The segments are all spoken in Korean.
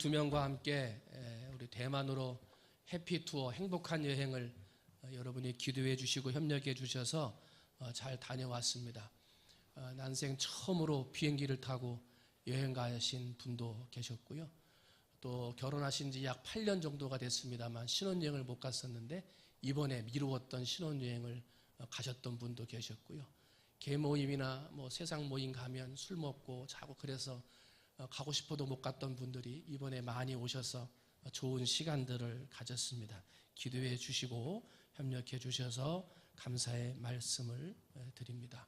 두 명과 함께 우리 대만으로 해피 투어 행복한 여행을 여러분이 기도해 주시고 협력해 주셔서 잘 다녀왔습니다. 난생 처음으로 비행기를 타고 여행 가신 분도 계셨고요. 또 결혼하신 지 약 8년 정도가 됐습니다만 신혼여행을 못 갔었는데 이번에 미루었던 신혼여행을 가셨던 분도 계셨고요. 개모임이나 세상 모임 가면 술 먹고 자고 그래서 가고 싶어도 못 갔던 분들이 이번에 많이 오셔서 좋은 시간들을 가졌습니다. 기도해 주시고 협력해 주셔서 감사의 말씀을 드립니다.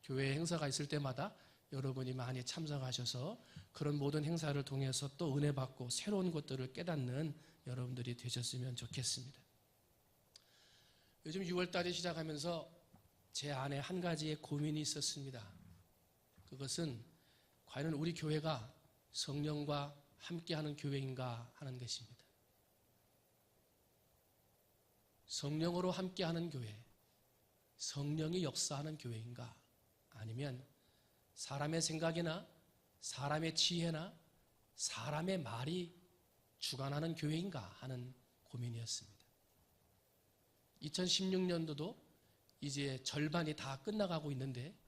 교회 행사가 있을 때마다 여러분이 많이 참석하셔서 그런 모든 행사를 통해서 또 은혜 받고 새로운 것들을 깨닫는 여러분들이 되셨으면 좋겠습니다. 요즘 6월달이 시작하면서 제 안에 한 가지의 고민이 있었습니다. 그것은 과연 우리 교회가 성령과 함께하는 교회인가 하는 것입니다. 성령으로 함께하는 교회, 성령이 역사하는 교회인가, 아니면 사람의 생각이나 사람의 지혜나 사람의 말이 주관하는 교회인가 하는 고민이었습니다. 2016년도도 이제 절반이 다 끝나가고 있는데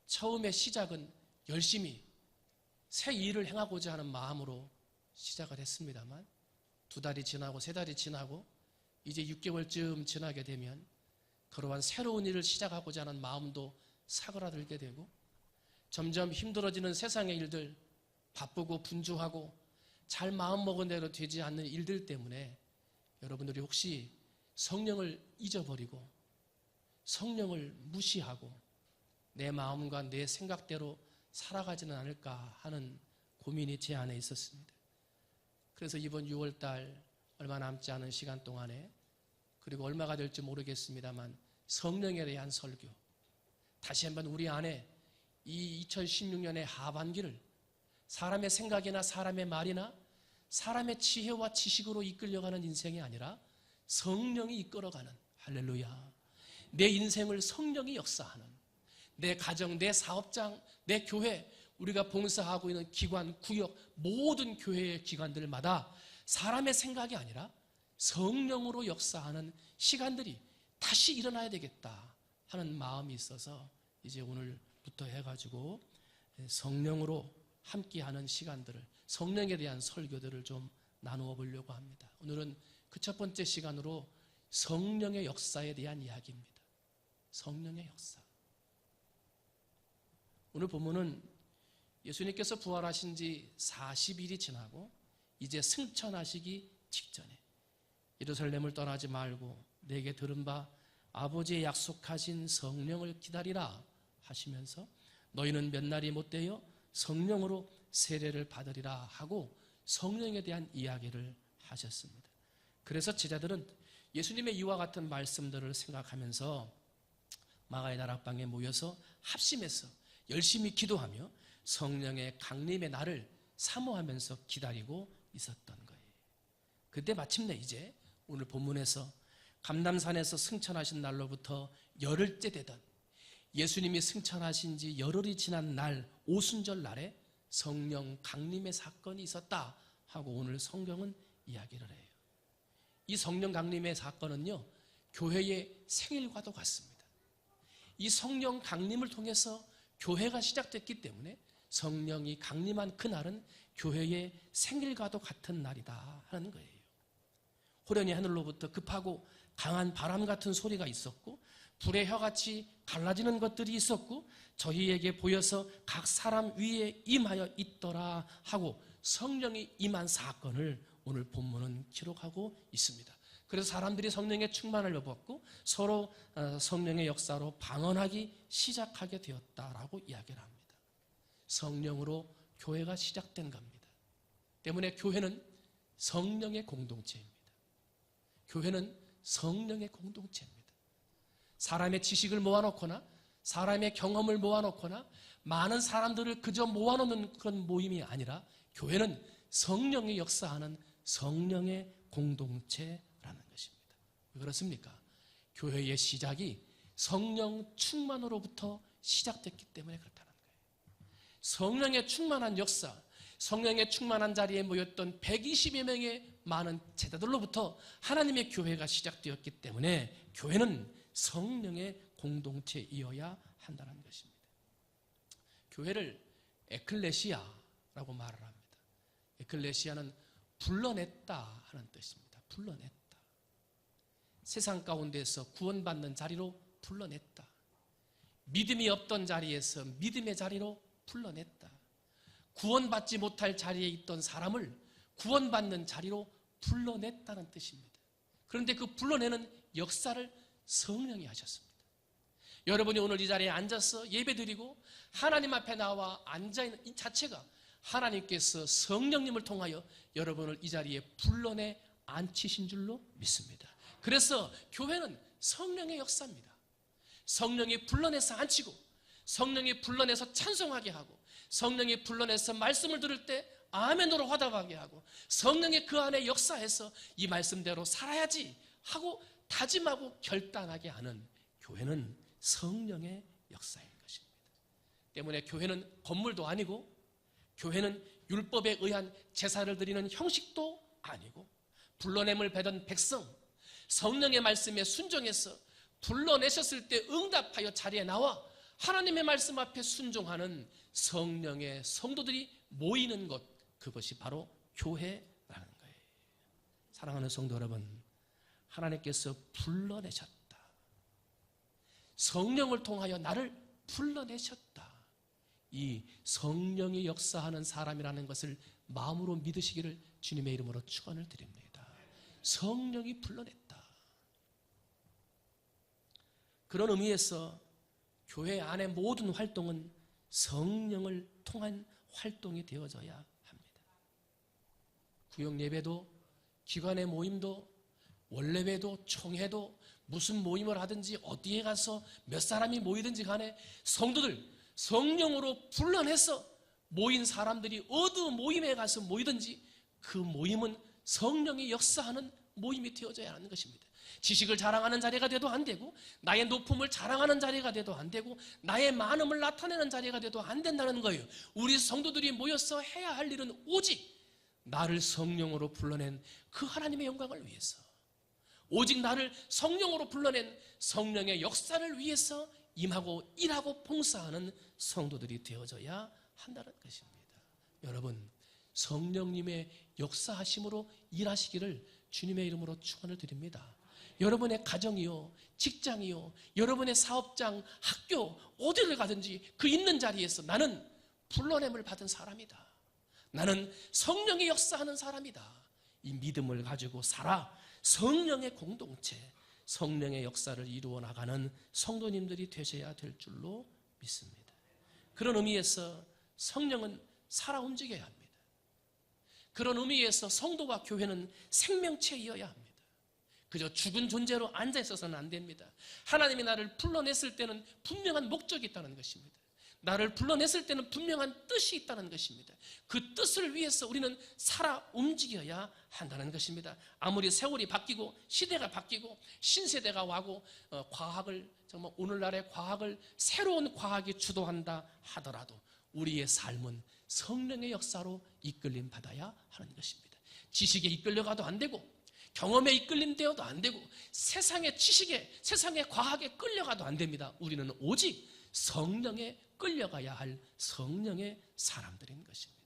처음에 시작은 열심히 새 일을 행하고자 하는 마음으로 시작을 했습니다만 2달이 지나고 3달이 지나고 이제 6개월쯤 지나게 되면 그러한 새로운 일을 시작하고자 하는 마음도 사그라들게 되고 점점 힘들어지는 세상의 일들, 바쁘고 분주하고 잘 마음먹은 대로 되지 않는 일들 때문에 여러분들이 혹시 성령을 잊어버리고 성령을 무시하고 내 마음과 내 생각대로 살아가지는 않을까 하는 고민이 제 안에 있었습니다. 그래서 이번 6월달 얼마 남지 않은 시간 동안에 그리고 얼마가 될지 모르겠습니다만 성령에 대한 설교, 다시 한번 우리 안에 이 2016년의 하반기를 사람의 생각이나 사람의 말이나 사람의 지혜와 지식으로 이끌려가는 인생이 아니라 성령이 이끌어가는, 할렐루야, 내 인생을 성령이 역사하는, 내 가정, 내 사업장, 내 교회, 우리가 봉사하고 있는 기관, 구역, 모든 교회의 기관들마다 사람의 생각이 아니라 성령으로 역사하는 시간들이 다시 일어나야 되겠다 하는 마음이 있어서 이제 오늘부터 해가지고 성령으로 함께하는 시간들을, 성령에 대한 설교들을 좀 나누어 보려고 합니다. 오늘은 그 첫 번째 시간으로 성령의 역사에 대한 이야기입니다. 성령의 역사. 오늘 본문은 예수님께서 부활하신 지 40일이 지나고 이제 승천하시기 직전에 예루살렘을 떠나지 말고 내게 들은 바 아버지의 약속하신 성령을 기다리라 하시면서 너희는 몇 날이 못되어 성령으로 세례를 받으리라 하고 성령에 대한 이야기를 하셨습니다. 그래서 제자들은 예수님의 이와 같은 말씀들을 생각하면서 마가의 다락방에 모여서 합심해서 열심히 기도하며 성령의 강림의 날을 사모하면서 기다리고 있었던 거예요. 그때 마침내 이제 오늘 본문에서 감람산에서 승천하신 날로부터 열흘째 되던 예수님이 승천하신 지 열흘이 지난 날 오순절 날에 성령 강림의 사건이 있었다 하고 오늘 성경은 이야기를 해요. 이 성령 강림의 사건은요, 교회의 생일과도 같습니다. 이 성령 강림을 통해서 교회가 시작됐기 때문에 성령이 강림한 그날은 교회의 생일과도 같은 날이다 하는 거예요. 호련히 하늘로부터 급하고 강한 바람 같은 소리가 있었고 불의 혀같이 갈라지는 것들이 있었고 저희에게 보여서 각 사람 위에 임하여 있더라 하고 성령이 임한 사건을 오늘 본문은 기록하고 있습니다. 그래서 사람들이 성령의 충만을 받고 서로 성령의 역사로 방언하기 시작하게 되었다라고 이야기를 합니다. 성령으로 교회가 시작된 겁니다. 때문에 교회는 성령의 공동체입니다. 교회는 성령의 공동체입니다. 사람의 지식을 모아놓거나 사람의 경험을 모아놓거나 많은 사람들을 그저 모아놓는 그런 모임이 아니라 교회는 성령이 역사하는 성령의 공동체라는 것입니다. 왜 그렇습니까? 교회의 시작이 성령 충만으로부터 시작됐기 때문에 그렇다는 거예요. 성령의 충만한 역사, 성령의 충만한 자리에 모였던 120여 명의 많은 제자들로부터 하나님의 교회가 시작되었기 때문에 교회는 성령의 공동체이어야 한다는 것입니다. 교회를 에클레시아라고 말을 합니다. 에클레시아는 불러냈다 하는 뜻입니다. 불러냈다. 세상 가운데서 구원받는 자리로 불러냈다. 믿음이 없던 자리에서 믿음의 자리로 불러냈다. 구원받지 못할 자리에 있던 사람을 구원받는 자리로 불러냈다는 뜻입니다. 그런데 그 불러내는 역사를 성령이 하셨습니다. 여러분이 오늘 이 자리에 앉아서 예배드리고 하나님 앞에 나와 앉아있는 이 자체가 하나님께서 성령님을 통하여 여러분을 이 자리에 불러내 앉히신 줄로 믿습니다. 그래서 교회는 성령의 역사입니다. 성령이 불러내서 앉히고 성령이 불러내서 찬송하게 하고 성령이 불러내서 말씀을 들을 때 아멘으로 화답하게 하고 성령이 그 안에 역사해서 이 말씀대로 살아야지 하고 다짐하고 결단하게 하는 교회는 성령의 역사인 것입니다. 때문에 교회는 건물도 아니고 교회는 율법에 의한 제사를 드리는 형식도 아니고 불러냄을 받은 백성 성령의 말씀에 순종해서 불러내셨을 때 응답하여 자리에 나와 하나님의 말씀 앞에 순종하는 성령의 성도들이 모이는 것, 그것이 바로 교회라는 거예요. 사랑하는 성도 여러분, 하나님께서 불러내셨다. 성령을 통하여 나를 불러내셨다. 이 성령이 역사하는 사람이라는 것을 마음으로 믿으시기를 주님의 이름으로 축원을 드립니다. 성령이 불러냈다. 그런 의미에서 교회 안의 모든 활동은 성령을 통한 활동이 되어져야 합니다. 구역 예배도 기관의 모임도 원래회도 총회도 무슨 모임을 하든지 어디에 가서 몇 사람이 모이든지 간에 성도들 성령으로 불러내서 모인 사람들이 어느 모임에 가서 모이든지 그 모임은 성령이 역사하는 모임이 되어져야 하는 것입니다. 지식을 자랑하는 자리가 돼도 안 되고 나의 높음을 자랑하는 자리가 돼도 안 되고 나의 많음을 나타내는 자리가 돼도 안 된다는 거예요. 우리 성도들이 모여서 해야 할 일은 오직 나를 성령으로 불러낸 그 하나님의 영광을 위해서 오직 나를 성령으로 불러낸 성령의 역사를 위해서 임하고 일하고 봉사하는 성도들이 되어져야 한다는 것입니다. 여러분, 성령님의 역사하심으로 일하시기를 주님의 이름으로 축원을 드립니다. 여러분의 가정이요, 직장이요, 여러분의 사업장, 학교, 어디를 가든지 그 있는 자리에서 나는 불러냄을 받은 사람이다. 나는 성령이 역사하는 사람이다. 이 믿음을 가지고 살아 성령의 공동체, 성령의 역사를 이루어 나가는 성도님들이 되셔야 될 줄로 믿습니다. 그런 의미에서 성령은 살아 움직여야 합니다. 그런 의미에서 성도와 교회는 생명체이어야 합니다. 그저 죽은 존재로 앉아있어서는 안 됩니다. 하나님이 나를 불러냈을 때는 분명한 목적이 있다는 것입니다. 나를 불러냈을 때는 분명한 뜻이 있다는 것입니다. 그 뜻을 위해서 우리는 살아 움직여야 한다는 것입니다. 아무리 세월이 바뀌고 시대가 바뀌고 신세대가 와고 과학을 정말 오늘날의 과학을 새로운 과학이 주도한다 하더라도 우리의 삶은 성령의 역사로 이끌림 받아야 하는 것입니다. 지식에 이끌려가도 안 되고 경험에 이끌림되어도 안 되고 세상의 지식에 세상의 과학에 끌려가도 안 됩니다. 우리는 오직 성령에 끌려가야 할 성령의 사람들인 것입니다.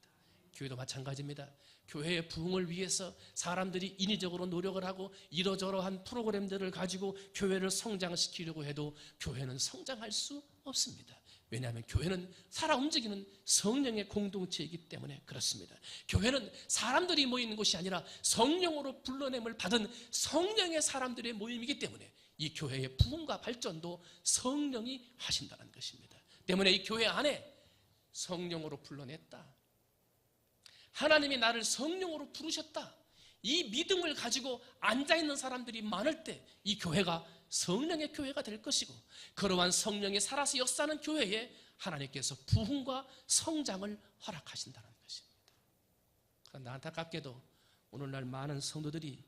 교회도 마찬가지입니다. 교회의 부흥을 위해서 사람들이 인위적으로 노력을 하고 이러저러한 프로그램들을 가지고 교회를 성장시키려고 해도 교회는 성장할 수 없습니다. 왜냐하면 교회는 살아 움직이는 성령의 공동체이기 때문에 그렇습니다. 교회는 사람들이 모이는 곳이 아니라 성령으로 불러냄을 받은 성령의 사람들의 모임이기 때문에 이 교회의 부흥과 발전도 성령이 하신다는 것입니다. 때문에 이 교회 안에 성령으로 불러냈다. 하나님이 나를 성령으로 부르셨다. 이 믿음을 가지고 앉아있는 사람들이 많을 때 이 교회가 성령의 교회가 될 것이고 그러한 성령이 살아서 역사하는 교회에 하나님께서 부흥과 성장을 허락하신다는 것입니다. 그런데 안타깝게도 오늘날 많은 성도들이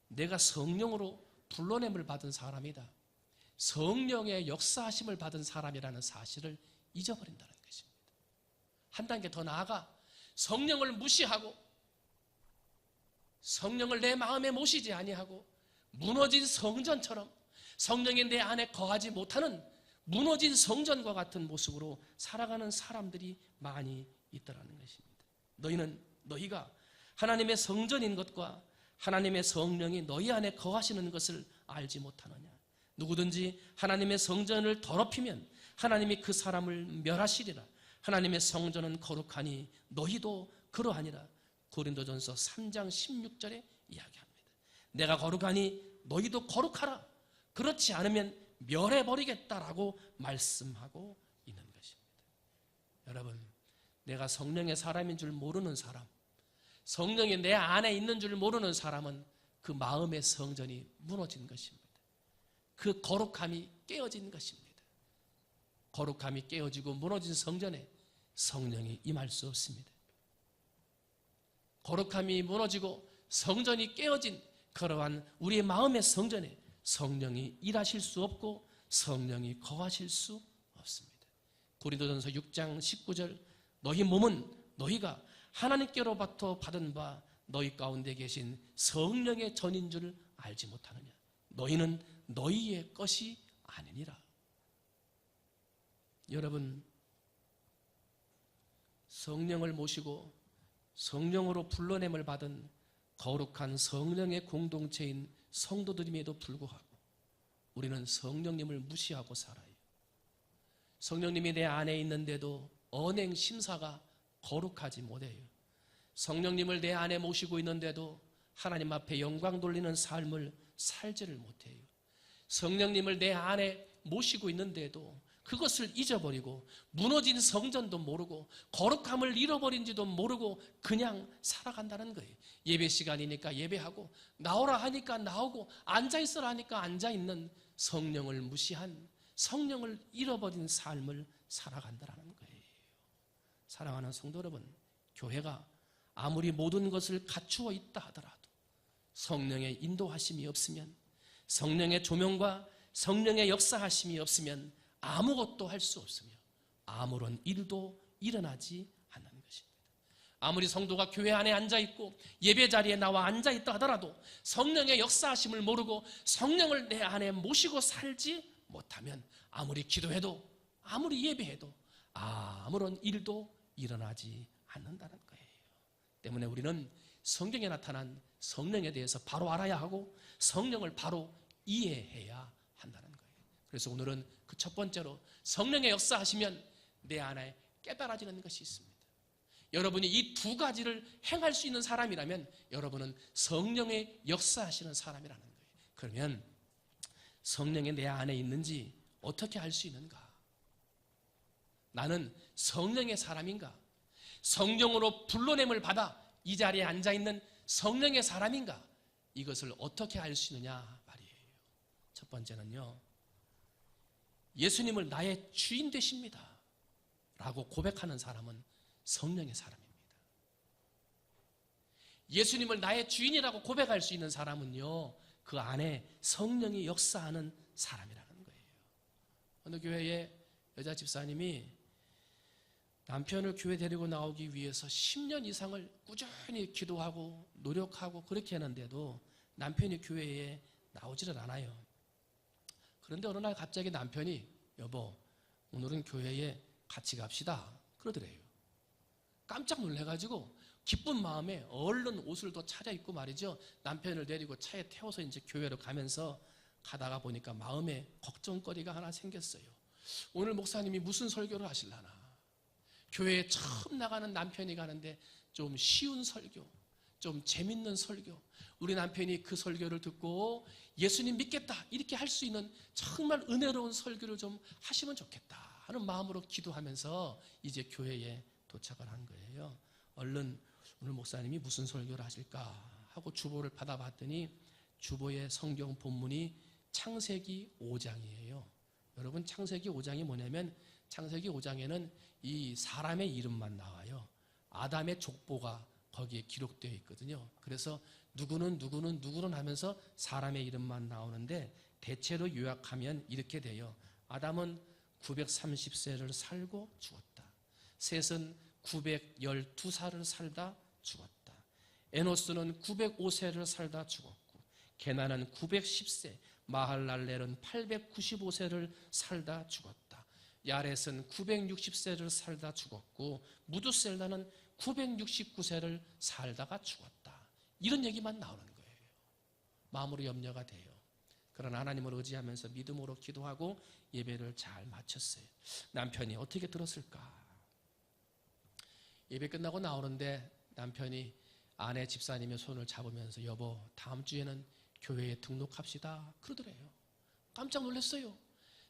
내가 성령으로 불러냄을 받은 사람이다. 성령의 역사하심을 받은 사람이라는 사실을 잊어버린다는 것입니다. 한 단계 더 나아가 성령을 무시하고 성령을 내 마음에 모시지 아니하고 무너진 성전처럼 성령이 내 안에 거하지 못하는 무너진 성전과 같은 모습으로 살아가는 사람들이 많이 있더라는 것입니다. 너희가 하나님의 성전인 것과 하나님의 성령이 너희 안에 거하시는 것을 알지 못하느냐. 누구든지 하나님의 성전을 더럽히면 하나님이 그 사람을 멸하시리라. 하나님의 성전은 거룩하니 너희도 그러하니라. 고린도전서 3장 16절에 이야기합니다. 내가 거룩하니 너희도 거룩하라. 그렇지 않으면 멸해버리겠다라고 말씀하고 있는 것입니다. 여러분, 내가 성령의 사람인 줄 모르는 사람, 성령이 내 안에 있는 줄 모르는 사람은 그 마음의 성전이 무너진 것입니다. 그 거룩함이 깨어진 것입니다. 거룩함이 깨어지고 무너진 성전에 성령이 임할 수 없습니다. 거룩함이 무너지고 성전이 깨어진 그러한 우리의 마음의 성전에 성령이 일하실 수 없고 성령이 거하실 수 없습니다. 고린도전서 6장 19절 너희 몸은 너희가 하나님께로부터 받은 바 너희 가운데 계신 성령의 전인 줄 알지 못하느냐. 너희는 너희의 것이 아니니라. 여러분, 성령을 모시고 성령으로 불러냄을 받은 거룩한 성령의 공동체인 성도들임에도 불구하고 우리는 성령님을 무시하고 살아요. 성령님이 내 안에 있는데도 언행 심사가 거룩하지 못해요. 성령님을 내 안에 모시고 있는데도 하나님 앞에 영광 돌리는 삶을 살지를 못해요. 성령님을 내 안에 모시고 있는데도 그것을 잊어버리고 무너진 성전도 모르고 거룩함을 잃어버린지도 모르고 그냥 살아간다는 거예요. 예배 시간이니까 예배하고 나오라 하니까 나오고 앉아있으라 하니까 앉아있는 성령을 무시한 성령을 잃어버린 삶을 살아간다는 거예요. 사랑하는 성도 여러분, 교회가 아무리 모든 것을 갖추어 있다 하더라도 성령의 인도하심이 없으면, 성령의 조명과 성령의 역사하심이 없으면 아무것도 할 수 없으며 아무런 일도 일어나지 않는 것입니다. 아무리 성도가 교회 안에 앉아있고 예배 자리에 나와 앉아있다 하더라도 성령의 역사하심을 모르고 성령을 내 안에 모시고 살지 못하면 아무리 기도해도 아무리 예배해도 아무런 일도 일어나지 않는다는 거예요. 때문에 우리는 성경에 나타난 성령에 대해서 바로 알아야 하고 성령을 바로 이해해야 한다는 거예요. 그래서 오늘은 그 첫 번째로 성령의 역사하시면 내 안에 깨달아지는 것이 있습니다. 여러분이 이 두 가지를 행할 수 있는 사람이라면 여러분은 성령의 역사하시는 사람이라는 거예요. 그러면 성령이 내 안에 있는지 어떻게 알 수 있는가? 나는 성령의 사람인가? 성령으로 불러냄을 받아 이 자리에 앉아있는 성령의 사람인가? 이것을 어떻게 알 수 있느냐 말이에요. 첫 번째는요, 예수님을 나의 주인 되십니다 라고 고백하는 사람은 성령의 사람입니다. 예수님을 나의 주인이라고 고백할 수 있는 사람은요, 그 안에 성령이 역사하는 사람이라는 거예요. 어느 교회에 여자 집사님이 남편을 교회 데리고 나오기 위해서 10년 이상을 꾸준히 기도하고 노력하고 그렇게 했는데도 남편이 교회에 나오지를 않아요. 그런데 어느 날 갑자기 남편이 여보, 오늘은 교회에 같이 갑시다 그러더래요. 깜짝 놀래가지고 기쁜 마음에 얼른 옷을 더 차려입고 말이죠, 남편을 데리고 차에 태워서 이제 교회로 가면서 가다가 보니까 마음에 걱정거리가 하나 생겼어요. 오늘 목사님이 무슨 설교를 하실라나. 교회에 처음 나가는 남편이 가는데 좀 쉬운 설교, 좀 재밌는 설교, 우리 남편이 그 설교를 듣고 예수님 믿겠다 이렇게 할 수 있는 정말 은혜로운 설교를 좀 하시면 좋겠다 하는 마음으로 기도하면서 이제 교회에 도착을 한 거예요. 얼른 오늘 목사님이 무슨 설교를 하실까 하고 주보를 받아봤더니 주보의 성경 본문이 창세기 5장이에요. 여러분, 창세기 5장이 뭐냐면 창세기 5장에는 이 사람의 이름만 나와요. 아담의 족보가 거기에 기록되어 있거든요. 그래서 누구는 하면서 사람의 이름만 나오는데 대체로 요약하면 이렇게 돼요. 아담은 930세를 살고 죽었다. 셋은 912살을 살다 죽었다. 에노스는 905세를 살다 죽었고, 게나는 910세, 마할랄렐은 895세를 살다 죽었다. 야렛은 960세를 살다 죽었고, 무두셀라는 969세를 살다가 죽었다. 이런 얘기만 나오는 거예요. 마음으로 염려가 돼요. 그러나 하나님을 의지하면서 믿음으로 기도하고 예배를 잘 마쳤어요. 남편이 어떻게 들었을까? 예배 끝나고 나오는데 남편이 아내 집사님의 손을 잡으면서 여보, 다음 주에는 교회에 등록합시다 그러더래요. 깜짝 놀랐어요.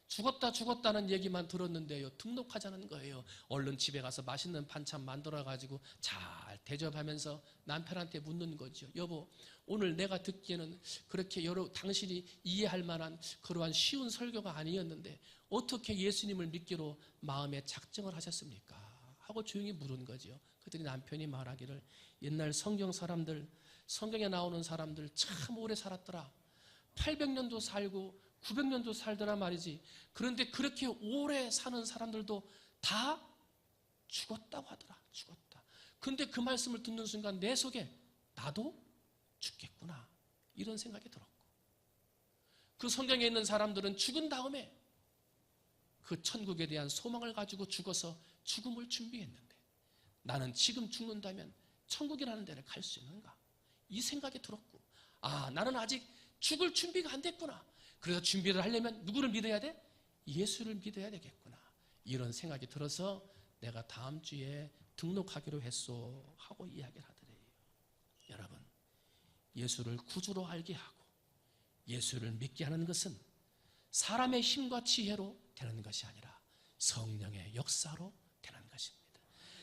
죽었다는 얘기만 들었는데요, 등록하자는 거예요. 얼른 집에 가서 맛있는 반찬 만들어가지고 잘 대접하면서 남편한테 묻는 거죠. 여보, 오늘 내가 듣기에는 그렇게 당신이 이해할 만한 그러한 쉬운 설교가 아니었는데 어떻게 예수님을 믿기로 마음에 작정을 하셨습니까? 하고 조용히 물은 거죠. 그랬더니 남편이 말하기를, 옛날 성경에 나오는 사람들 참 오래 살았더라. 800년도 살고 900년도 살더라 말이지. 그런데 그렇게 오래 사는 사람들도 다 죽었다고 하더라. 죽었다. 근데 그 말씀을 듣는 순간 내 속에 나도 죽겠구나, 이런 생각이 들었고, 그 성경에 있는 사람들은 죽은 다음에 그 천국에 대한 소망을 가지고 죽어서 죽음을 준비했는데 나는 지금 죽는다면 천국이라는 데를 갈 수 있는가, 이 생각이 들었고, 나는 아직 죽을 준비가 안 됐구나. 그래서 준비를 하려면 누구를 믿어야 돼? 예수를 믿어야 되겠구나, 이런 생각이 들어서 내가 다음 주에 등록하기로 했소 하고 이야기를 하더래요. 여러분, 예수를 구주로 알게 하고 예수를 믿게 하는 것은 사람의 힘과 지혜로 되는 것이 아니라 성령의 역사로 되는 것입니다.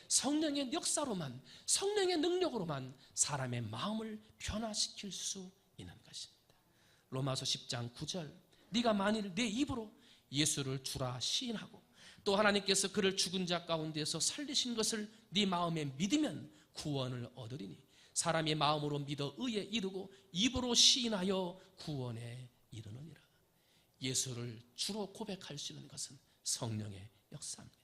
성령의 역사로만, 성령의 능력으로만 사람의 마음을 변화시킬 수 있는 것입니다. 로마서 10장 9절, 네가 만일 내 입으로 예수를 주라 시인하고 또 하나님께서 그를 죽은 자 가운데서 살리신 것을 네 마음에 믿으면 구원을 얻으리니 사람이 마음으로 믿어 의에 이르고 입으로 시인하여 구원에 이르느니라. 예수를 주로 고백할 수 있는 것은 성령의 역사입니다.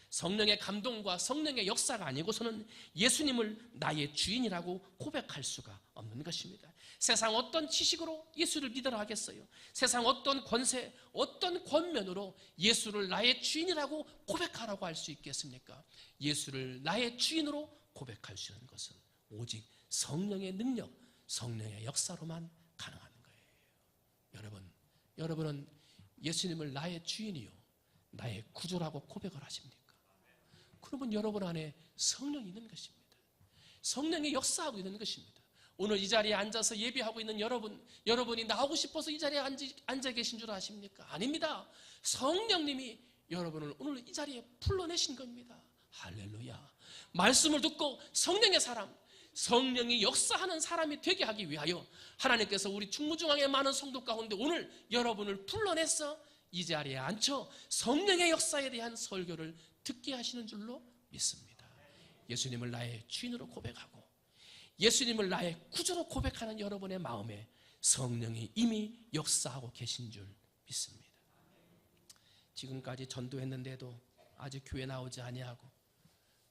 성령의 감동과 성령의 역사가 아니고서는 예수님을 나의 주인이라고 고백할 수가 없는 것입니다. 세상 어떤 지식으로 예수를 믿으라 하겠어요? 세상 어떤 권세, 어떤 권면으로 예수를 나의 주인이라고 고백하라고 할 수 있겠습니까? 예수를 나의 주인으로 고백할 수 있는 것은 오직 성령의 능력, 성령의 역사로만 가능한 거예요. 여러분은 예수님을 나의 주인이요, 나의 구주라고 고백을 하십니까? 그러면 여러분 안에 성령이 있는 것입니다. 성령이 역사하고 있는 것입니다. 오늘 이 자리에 앉아서 예배하고 있는 여러분이 나오고 싶어서 이 자리에 앉아 계신 줄 아십니까? 아닙니다. 성령님이 여러분을 오늘 이 자리에 불러내신 겁니다. 할렐루야. 말씀을 듣고 성령의 사람, 성령이 역사하는 사람이 되게 하기 위하여 하나님께서 우리 충무중앙의 많은 성도 가운데 오늘 여러분을 불러내서 이 자리에 앉혀 성령의 역사에 대한 설교를 듣게 하시는 줄로 믿습니다. 예수님을 나의 주인으로 고백하고 예수님을 나의 구주로 고백하는 여러분의 마음에 성령이 이미 역사하고 계신 줄 믿습니다. 지금까지 전도했는데도 아직 교회 나오지 아니하고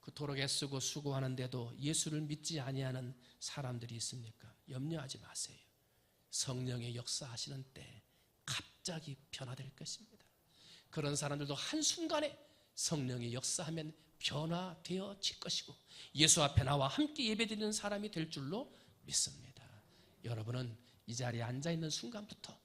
그토록 애쓰고 수고하는데도 예수를 믿지 아니하는 사람들이 있습니까? 염려하지 마세요. 성령의 역사하시는 때 갑자기 변화될 것입니다. 그런 사람들도 한순간에 성령이 역사하면 변화되어질 것이고 예수 앞에 나와 함께 예배드리는 사람이 될 줄로 믿습니다. 여러분은 이 자리에 앉아있는 순간부터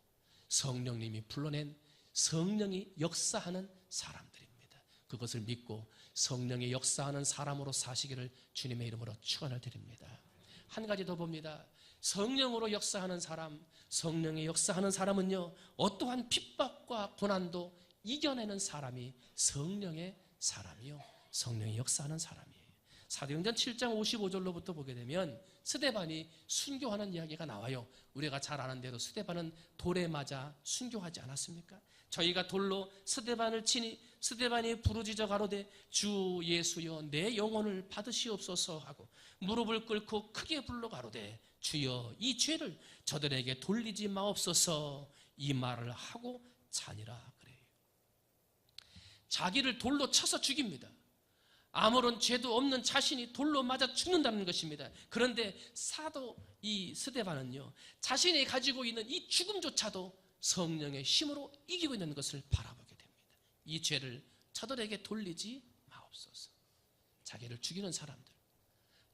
성령님이 불러낸 성령이 역사하는 사람들입니다. 그것을 믿고 성령이 역사하는 사람으로 사시기를 주님의 이름으로 축원을 드립니다. 한 가지 더 봅니다. 성령으로 역사하는 사람, 성령의 역사하는 사람은요, 어떠한 핍박과 고난도 이겨내는 사람이 성령의 사람이요, 성령의 역사하는 사람이에요. 사도행전 7장 55절로부터 보게 되면 스데반이 순교하는 이야기가 나와요. 우리가 잘 아는데도 스데반은 돌에 맞아 순교하지 않았습니까? 저희가 돌로 스데반을 치니 스데반이 부르짖어 가로되 주 예수여 내 영혼을 받으시옵소서 하고 무릎을 꿇고 크게 불러 가로되 주여 이 죄를 저들에게 돌리지 마옵소서, 이 말을 하고 자니라 그래요. 자기를 돌로 쳐서 죽입니다. 아무런 죄도 없는 자신이 돌로 맞아 죽는다는 것입니다. 그런데 사도 이 스데반은요, 자신이 가지고 있는 이 죽음조차도 성령의 힘으로 이기고 있는 것을 바라보게 됩니다. 이 죄를 저들에게 돌리지 마옵소서. 자기를 죽이는 사람들,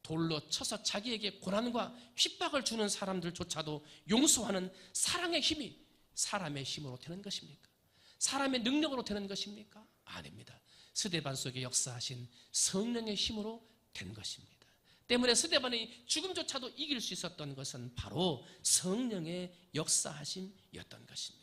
돌로 쳐서 자기에게 고난과 핍박을 주는 사람들조차도 용서하는 사랑의 힘이 사람의 힘으로 되는 것입니까? 사람의 능력으로 되는 것입니까? 아닙니다. 스데반 속에 역사하신 성령의 힘으로 된 것입니다. 때문에 스데반이 죽음조차도 이길 수 있었던 것은 바로 성령의 역사하심이었던 것입니다.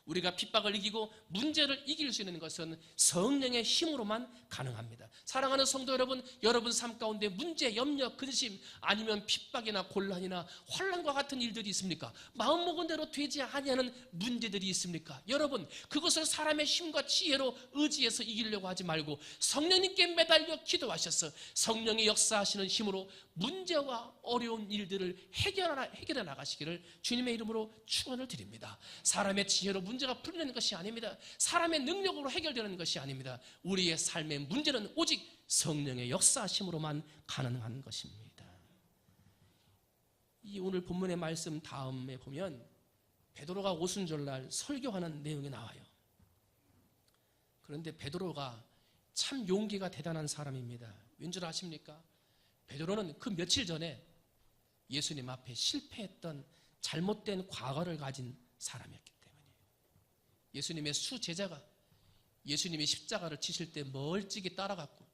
우리가 핍박을 이기고 문제를 이길 수 있는 것은 성령의 힘으로만 가능합니다. 사랑하는 성도 여러분, 여러분 삶 가운데 문제, 염려, 근심 아니면 핍박이나 곤란이나 환난과 같은 일들이 있습니까? 마음먹은 대로 되지 아니하는 문제들이 있습니까? 여러분, 그것을 사람의 힘과 지혜로 의지해서 이기려고 하지 말고 성령님께 매달려 기도하셔서 성령의 역사하시는 힘으로 문제와 어려운 일들을 해결해 나가시기를 주님의 이름으로 축원을 드립니다. 사람의 지혜로 문제가 풀리는 것이 아닙니다. 사람의 능력으로 해결되는 것이 아닙니다. 우리의 삶의 문제는 오직 성령의 역사하심으로만 가능한 것입니다. 이 오늘 본문의 말씀 다음에 보면 베드로가 오순절날 설교하는 내용이 나와요. 그런데 베드로가 참 용기가 대단한 사람입니다. 왠 줄 아십니까? 베드로는 그 며칠 전에 예수님 앞에 실패했던 잘못된 과거를 가진 사람이었기 때문이에요. 예수님의 수제자가 예수님이 십자가를 치실 때 멀찍이 따라갔고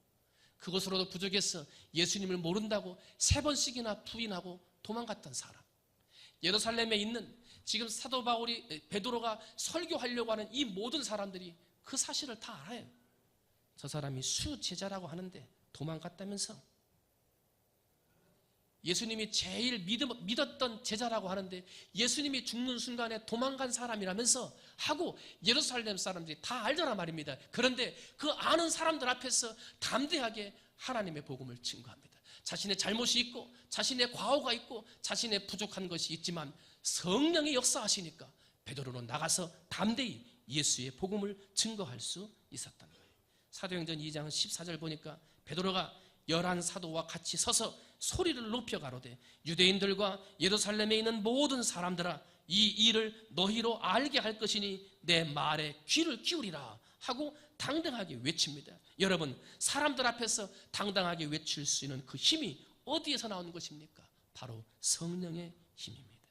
그것으로도 부족해서 예수님을 모른다고 3번씩이나 부인하고 도망갔던 사람. 예루살렘에 있는 지금 사도 바울이 베드로가 설교하려고 하는 이 모든 사람들이 그 사실을 다 알아요. 저 사람이 수제자라고 하는데 도망갔다면서. 예수님이 제일 믿었던 제자라고 하는데 예수님이 죽는 순간에 도망간 사람이라면서 하고 예루살렘 사람들이 다 알더란 말입니다. 그런데 그 아는 사람들 앞에서 담대하게 하나님의 복음을 증거합니다. 자신의 잘못이 있고 자신의 과오가 있고 자신의 부족한 것이 있지만 성령이 역사하시니까 베드로는 나가서 담대히 예수의 복음을 증거할 수 있었던 거예요. 사도행전 2장 14절 보니까 베드로가 11 사도와 같이 서서 소리를 높여 가로되 유대인들과 예루살렘에 있는 모든 사람들아 이 일을 너희로 알게 할 것이니 내 말에 귀를 기울이라 하고 당당하게 외칩니다. 여러분, 사람들 앞에서 당당하게 외칠 수 있는 그 힘이 어디에서 나오는 것입니까? 바로 성령의 힘입니다.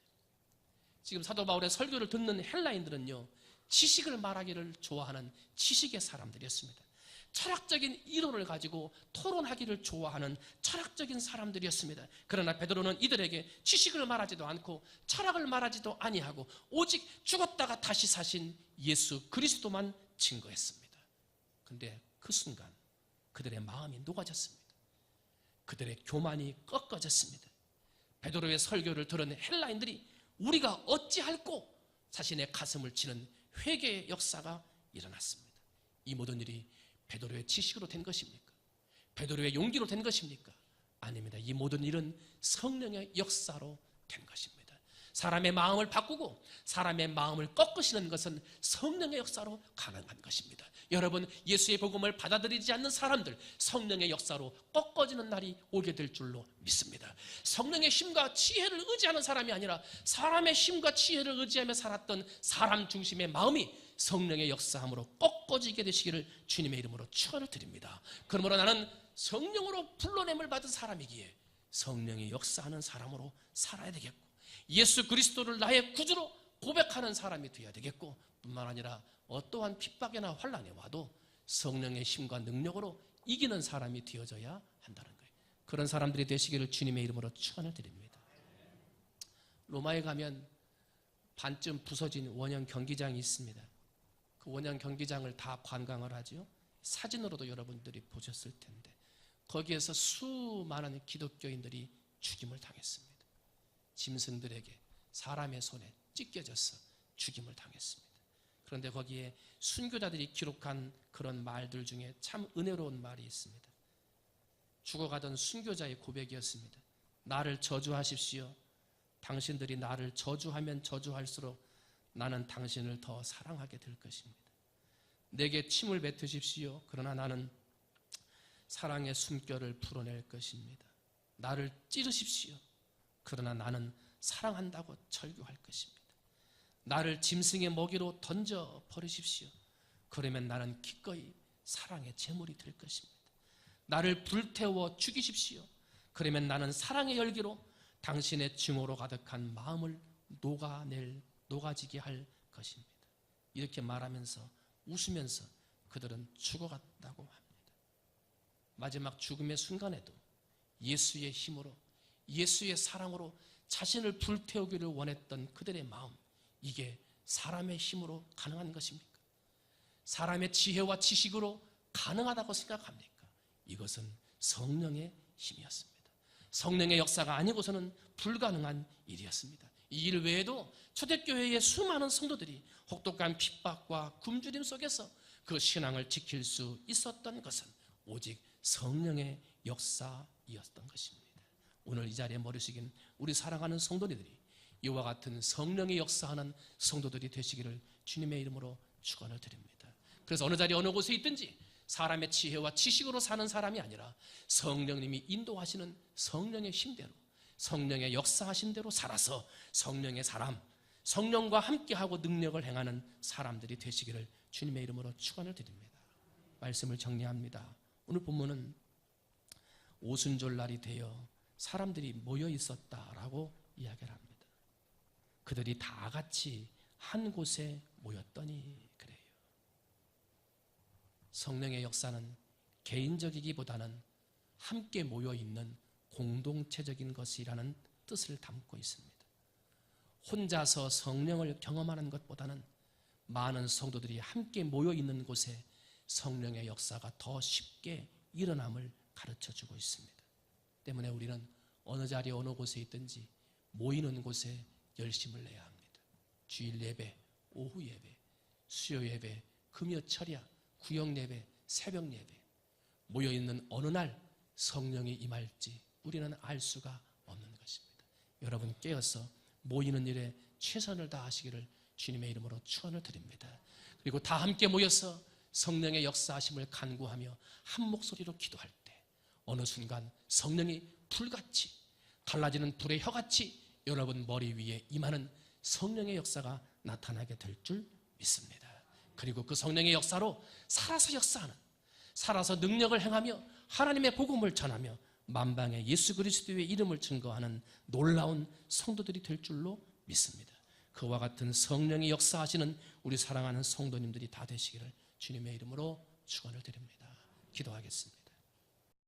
지금 사도 바울의 설교를 듣는 헬라인들은요, 지식을 말하기를 좋아하는 지식의 사람들이었습니다. 철학적인 이론을 가지고 토론하기를 좋아하는 철학적인 사람들이었습니다. 그러나 베드로는 이들에게 지식을 말하지도 않고 철학을 말하지도 아니하고 오직 죽었다가 다시 사신 예수 그리스도만 증거했습니다. 그런데 그 순간 그들의 마음이 녹아졌습니다. 그들의 교만이 꺾어졌습니다. 베드로의 설교를 들은 헬라인들이 우리가 어찌할꼬 자신의 가슴을 치는 회개의 역사가 일어났습니다. 이 모든 일이 베드로의 지식으로 된 것입니까? 베드로의 용기로 된 것입니까? 아닙니다. 이 모든 일은 성령의 역사로 된 것입니다. 사람의 마음을 바꾸고 사람의 마음을 꺾으시는 것은 성령의 역사로 가능한 것입니다. 여러분, 예수의 복음을 받아들이지 않는 사람들 성령의 역사로 꺾어지는 날이 오게 될 줄로 믿습니다. 성령의 힘과 지혜를 의지하는 사람이 아니라 사람의 힘과 지혜를 의지하며 살았던 사람 중심의 마음이 성령의 역사함으로 꺾어지게 되시기를 주님의 이름으로 축원을 드립니다. 그러므로 나는 성령으로 불러냄을 받은 사람이기에 성령의 역사하는 사람으로 살아야 되겠고 예수 그리스도를 나의 구주로 고백하는 사람이 되어야 되겠고 뿐만 아니라 어떠한 핍박이나 환난이 와도 성령의 힘과 능력으로 이기는 사람이 되어져야 한다는 거예요. 그런 사람들이 되시기를 주님의 이름으로 축원을 드립니다. 로마에 가면 반쯤 부서진 원형 경기장이 있습니다. 그 원형 경기장을 다 관광을 하죠. 사진으로도 여러분들이 보셨을 텐데 거기에서 수많은 기독교인들이 죽임을 당했습니다. 짐승들에게 사람의 손에 찢겨져서 죽임을 당했습니다. 그런데 거기에 순교자들이 기록한 그런 말들 중에 참 은혜로운 말이 있습니다. 죽어가던 순교자의 고백이었습니다. 나를 저주하십시오. 당신들이 나를 저주하면 저주할수록 나는 당신을 더 사랑하게 될 것입니다. 내게 침을 뱉으십시오. 그러나 나는 사랑의 숨결을 풀어낼 것입니다. 나를 찌르십시오. 그러나 나는 사랑한다고 절규할 것입니다. 나를 짐승의 먹이로 던져 버리십시오. 그러면 나는 기꺼이 사랑의 제물이 될 것입니다. 나를 불태워 죽이십시오. 그러면 나는 사랑의 열기로 당신의 증오로 가득한 마음을 녹아지게 할 것입니다. 이렇게 말하면서 웃으면서 그들은 죽어갔다고 합니다. 마지막 죽음의 순간에도 예수의 힘으로, 예수의 사랑으로 자신을 불태우기를 원했던 그들의 마음, 이게 사람의 힘으로 가능한 것입니까? 사람의 지혜와 지식으로 가능하다고 생각합니까? 이것은 성령의 힘이었습니다. 성령의 역사가 아니고서는 불가능한 일이었습니다. 이 일 외에도 초대교회의 수많은 성도들이 혹독한 핍박과 굶주림 속에서 그 신앙을 지킬 수 있었던 것은 오직 성령의 역사이었던 것입니다. 오늘 이 자리에 모르시긴 우리 사랑하는 성도님들이 이와 같은 성령의 역사하는 성도들이 되시기를 주님의 이름으로 축원을 드립니다. 그래서 어느 자리 어느 곳에 있든지 사람의 지혜와 지식으로 사는 사람이 아니라 성령님이 인도하시는 성령의 힘대로, 성령의 역사하신 대로 살아서 성령의 사람, 성령과 함께하고 능력을 행하는 사람들이 되시기를 주님의 이름으로 축원을 드립니다. 말씀을 정리합니다. 오늘 본문은 오순절날이 되어 사람들이 모여 있었다라고 이야기를 합니다. 그들이 다 같이 한 곳에 모였더니 그래요. 성령의 역사는 개인적이기보다는 함께 모여 있는 공동체적인 것이라는 뜻을 담고 있습니다. 혼자서 성령을 경험하는 것보다는 많은 성도들이 함께 모여 있는 곳에 성령의 역사가 더 쉽게 일어남을 가르쳐주고 있습니다. 때문에 우리는 어느 자리에 어느 곳에 있든지 모이는 곳에 열심을 내야 합니다. 주일 예배, 오후 예배, 수요 예배, 금요 철야, 구역 예배, 새벽 예배, 모여있는 어느 날 성령이 임할지 우리는 알 수가 없는 것입니다. 여러분 깨어서 모이는 일에 최선을 다하시기를 주님의 이름으로 축원을 드립니다. 그리고 다 함께 모여서 성령의 역사하심을 간구하며 한 목소리로 기도할 때 어느 순간 성령이 불같이 갈라지는 불의 혀같이 여러분 머리 위에 임하는 성령의 역사가 나타나게 될 줄 믿습니다. 그리고 그 성령의 역사로 살아서 역사하는, 살아서 능력을 행하며 하나님의 복음을 전하며 만방에 예수 그리스도의 이름을 증거하는 놀라운 성도들이 될 줄로 믿습니다. 그와 같은 성령의 역사하시는 우리 사랑하는 성도님들이 다 되시기를 주님의 이름으로 축원을 드립니다. 기도하겠습니다.